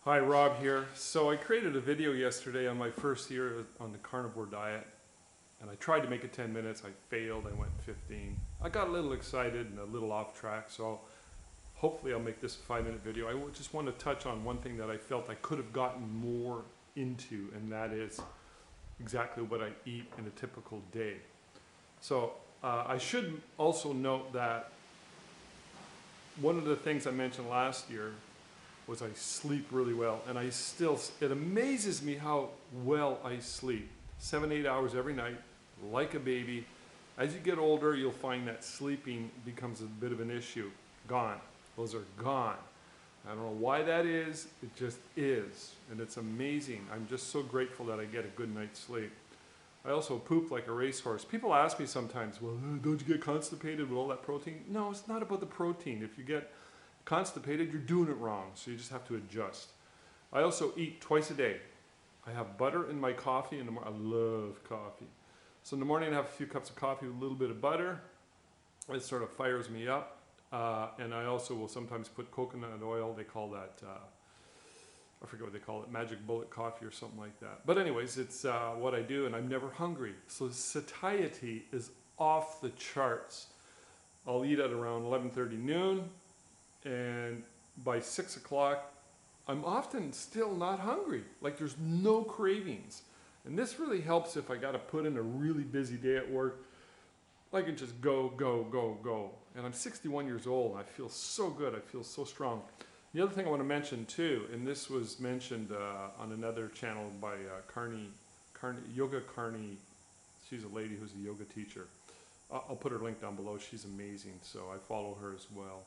Hi, Rob here. So I created a video yesterday on my first year on the carnivore diet, and I tried to make it 10 minutes. I failed. I went 15. I got a little excited and a little off track, so hopefully I'll make this a 5-minute video. I just want to touch on one thing that I felt I could have gotten more into, and that is exactly what I eat in a typical day. So I should also note that one of the things I mentioned last year was I sleep really well, and it amazes me how well I sleep. 7-8 hours every night, like a baby. As you get older, you'll find that sleeping becomes a bit of an issue. Gone. Those are gone. I don't know why that is, it just is, and it's amazing. I'm just so grateful that I get a good night's sleep. I also poop like a racehorse. People ask me sometimes, well, don't you get constipated with all that protein? No, it's not about the protein. If you get constipated, you're doing it wrong, so you just have to adjust. I also eat twice a day. I have butter in my coffee in the morning. I love coffee. So in the morning I have a few cups of coffee with a little bit of butter. It sort of fires me up. And I also will sometimes put coconut oil. They call that, I forget what they call it, magic bullet coffee or something like that. But anyways, it's what I do, and I'm never hungry. So satiety is off the charts. I'll eat at around 11:30 noon. And by 6 o'clock, I'm often still not hungry. Like there's no cravings. And this really helps if I got to put in a really busy day at work. I can just go, go, go, go. And I'm 61 years old. And I feel so good. I feel so strong. The other thing I want to mention too, and this was mentioned on another channel by Carni Yoga. She's a lady who's a yoga teacher. I'll put her link down below. She's amazing. So I follow her as well.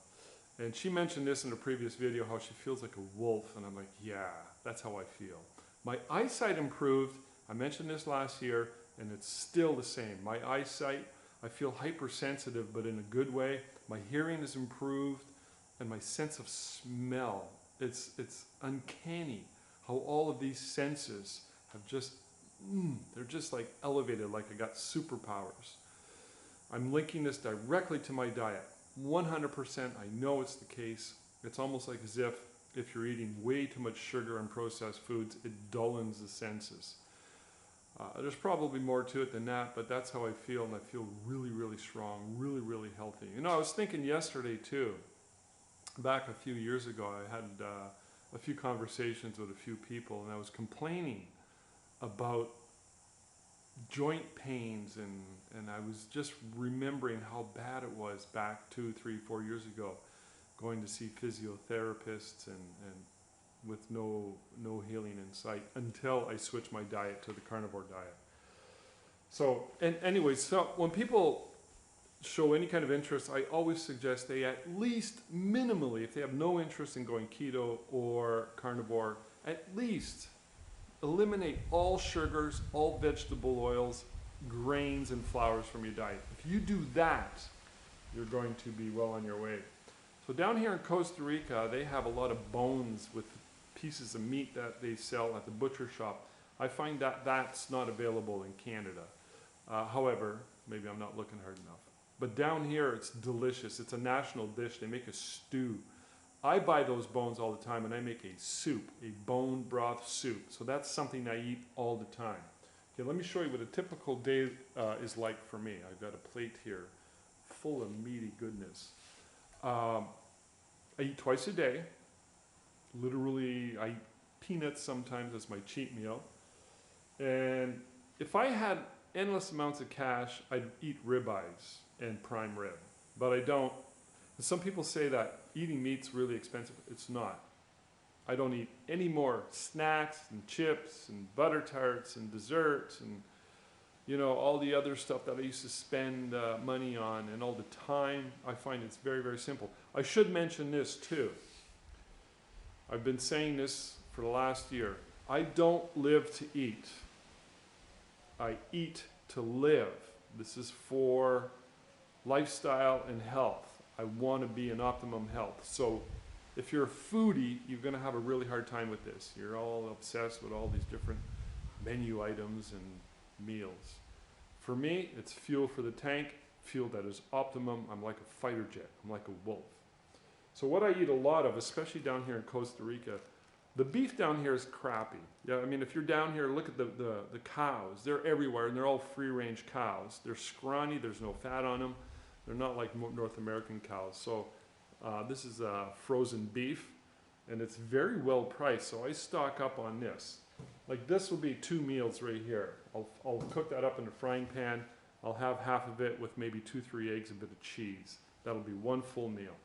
And she mentioned this in a previous video, how she feels like a wolf. And I'm like, yeah, that's how I feel. My eyesight improved. I mentioned this last year, and it's still the same. My eyesight, I feel hypersensitive, but in a good way. My hearing is improved, and my sense of smell. It's uncanny how all of these senses have just, they're just like elevated, like I got superpowers. I'm linking this directly to my diet. 100%, I know it's the case. It's almost like as if you're eating way too much sugar and processed foods, it dullens the senses. There's probably more to it than that, but that's how I feel, and I feel really, really strong, really, really healthy. You know, I was thinking yesterday too, back a few years ago, I had a few conversations with a few people, and I was complaining about joint pains, and I was just remembering how bad it was back 2, 3, 4 years ago, going to see physiotherapists and with no healing in sight until I switched my diet to the carnivore diet. So, and anyways, so when people show any kind of interest, I always suggest they at least minimally, if they have no interest in going keto or carnivore, at least eliminate all sugars, all vegetable oils, grains, and flours from your diet. If you do that, you're going to be well on your way. So down here in Costa Rica, they have a lot of bones with pieces of meat that they sell at the butcher shop. I find that that's not available in Canada. However, maybe I'm not looking hard enough. But down here, it's delicious. It's a national dish. They make a stew. I buy those bones all the time, and I make a soup, a bone broth soup. So that's something I eat all the time. Okay, let me show you what a typical day is like for me. I've got a plate here full of meaty goodness. I eat twice a day. Literally, I eat peanuts sometimes as my cheat meal. And if I had endless amounts of cash, I'd eat ribeyes and prime rib. But I don't. Some people say that eating meat's really expensive. It's not. I don't eat any more snacks and chips and butter tarts and desserts and, you know, all the other stuff that I used to spend money on and all the time. I find it's very, very simple. I should mention this too. I've been saying this for the last year. I don't live to eat. I eat to live. This is for lifestyle and health. I want to be in optimum health. So if you're a foodie, you're going to have a really hard time with this. You're all obsessed with all these different menu items and meals. For me, it's fuel for the tank, fuel that is optimum. I'm like a fighter jet. I'm like a wolf. So what I eat a lot of, especially down here in Costa Rica, The beef down here is crappy. Yeah, I mean, if you're down here, look at the cows. They're everywhere, and they're all free-range cows. They're scrawny. There's no fat on them. They're not like North American cows. So this is frozen beef, and it's very well priced. So I stock up on this. Like this will be 2 meals right here. I'll cook that up in a frying pan. I'll have half of it with maybe 2-3 eggs, a bit of cheese. That'll be 1 full meal.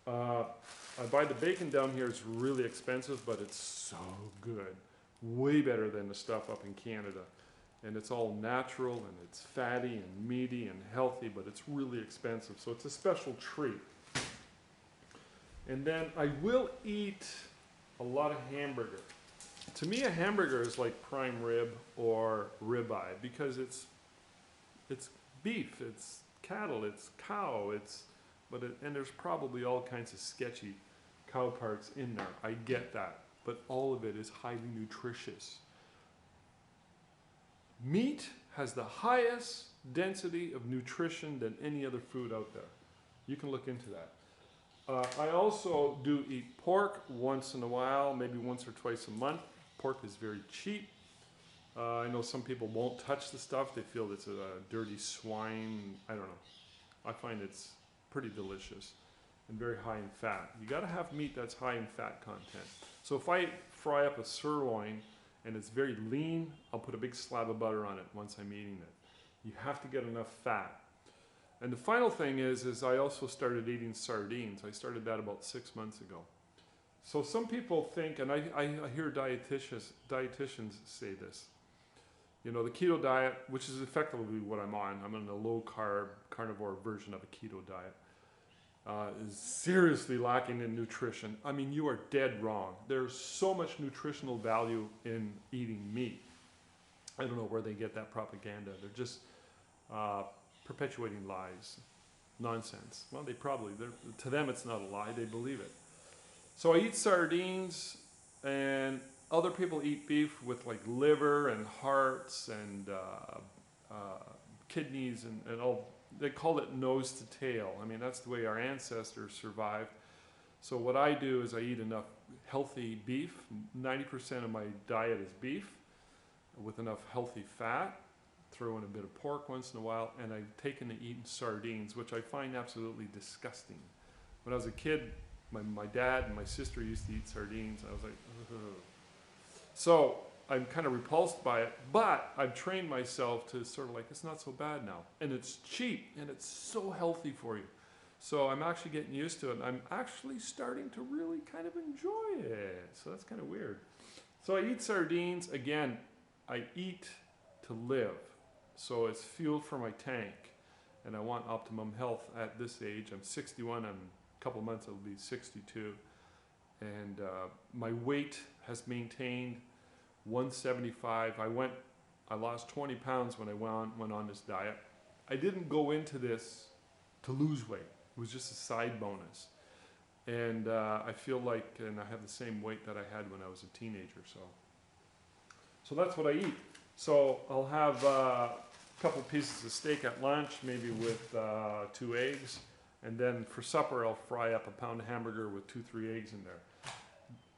I buy the bacon down here. It's really expensive, but it's so good. Way better than the stuff up in Canada. And it's all natural, and it's fatty and meaty and healthy, but it's really expensive. So it's a special treat. And then I will eat a lot of hamburger. To me, a hamburger is like prime rib or ribeye because it's beef, it's cattle, it's cow, and there's probably all kinds of sketchy cow parts in there. I get that, but all of it is highly nutritious. Meat has the highest density of nutrition than any other food out there. You can look into that. I also do eat pork once in a while, maybe once or twice a month. Pork is very cheap. I know some people won't touch the stuff. They feel it's a dirty swine. I don't know. I find it's pretty delicious and very high in fat. You got to have meat that's high in fat content. So if I fry up a sirloin and it's very lean, I'll put a big slab of butter on it once I'm eating it. You have to get enough fat. And the final thing is I also started eating sardines. I started that about 6 months ago. So some people think, and I hear dietitians say this, you know, the keto diet, which is effectively what I'm on a low-carb, carnivore version of a keto diet, is seriously lacking in nutrition. I mean, you are dead wrong. There's so much nutritional value in eating meat. I don't know where they get that propaganda. They're just perpetuating lies, nonsense. Well, to them it's not a lie, they believe it. So I eat sardines, and other people eat beef with like liver and hearts and kidneys and all. They call it nose to tail. I mean, that's the way our ancestors survived. So what I do is I eat enough healthy beef. 90% of my diet is beef with enough healthy fat. Throw in a bit of pork once in a while, and I've taken to eating sardines, which I find absolutely disgusting. When I was a kid, my dad and my sister used to eat sardines. I was like, ugh. So I'm kind of repulsed by it, but I've trained myself to sort of like, it's not so bad now. And it's cheap, and it's so healthy for you. So I'm actually getting used to it, and I'm actually starting to really kind of enjoy it. So that's kind of weird. So I eat sardines. Again, I eat to live. So it's fuel for my tank, and I want optimum health at this age. I'm 61. I'm a couple months I'll be 62, and my weight has maintained 175. I lost 20 pounds when I went on this diet. I didn't go into this to lose weight. It was just a side bonus, and I feel like, and I have the same weight that I had when I was a teenager. So that's what I eat. So I'll have a couple pieces of steak at lunch, maybe with 2 eggs. And then for supper, I'll fry up a pound of hamburger with 2-3 eggs in there.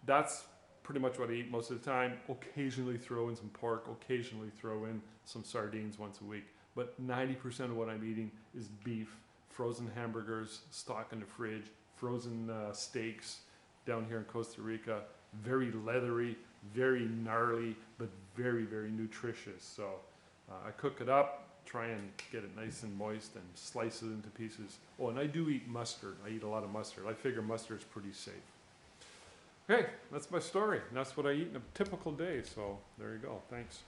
That's pretty much what I eat most of the time. Occasionally throw in some pork, occasionally throw in some sardines once a week. But 90% of what I'm eating is beef, frozen hamburgers, stock in the fridge, frozen steaks down here in Costa Rica. Very leathery, very gnarly, but very, very nutritious. So I cook it up, try and get it nice and moist, and slice it into pieces. Oh, and I do eat mustard. I eat a lot of mustard. I figure mustard's pretty safe. Okay, that's my story. And that's what I eat in a typical day. So there you go. Thanks.